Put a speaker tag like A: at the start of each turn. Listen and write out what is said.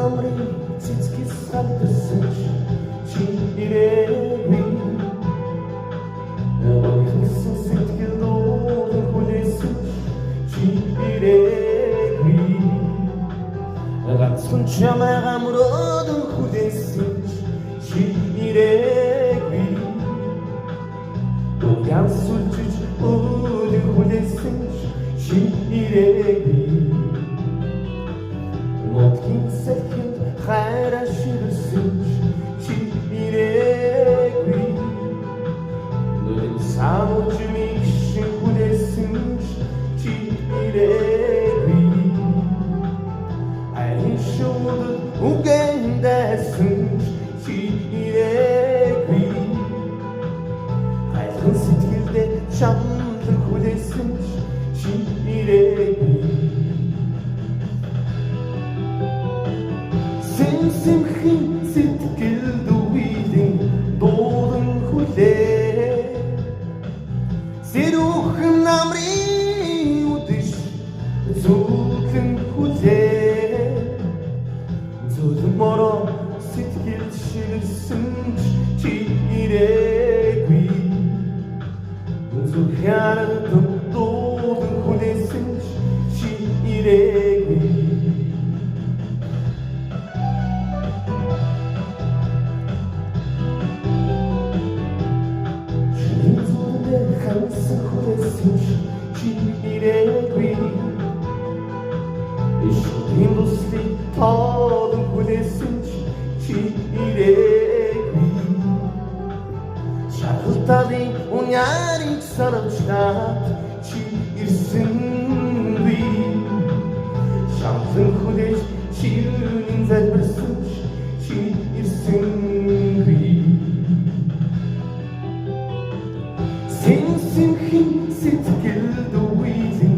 A: намрын цэцгis хатсан чи ирээгүй Ягсан сэтгэл дуудан хүлээсэн чи ирээгүй Ганцхан чамайгаа мөрөөдөн хүлээсэн чи ирээгүй Ганц сүлжиж өлөг хүлээсэн чи ирээгүй Нотгийн сэлхэнд хайраа ширсэн чи ирээгүй Нөлөг самууч мишин хүлээсэн чи ирээгүй Айн шууд үгэндсэн чи ирээгүй Хайрхан сэтгэлдээ чамд хүлээсэн чи ирээгүй Сэмхэн сэтгэл дүйдэн дуудан хүлээ Сэрүүхэн намрын үдэш зүлэн хүлээ Зүлэн мороо сэтгэл ширсэн чи ирээгүй Зүлхянад дуудан хүлээсэн чи ирээгүй Хансан хүлээсэн чи ирээгүй Ишгийн дуслыг тоолон хүлээсэн чи ирээгүй Шаргалталын уняарыг сарамжлаад чи ирсэнгүй Шамлан хүлээж чирүүнин залбирсан чи ирсэнгүй Сэмхэн сэтгэл дүйдэн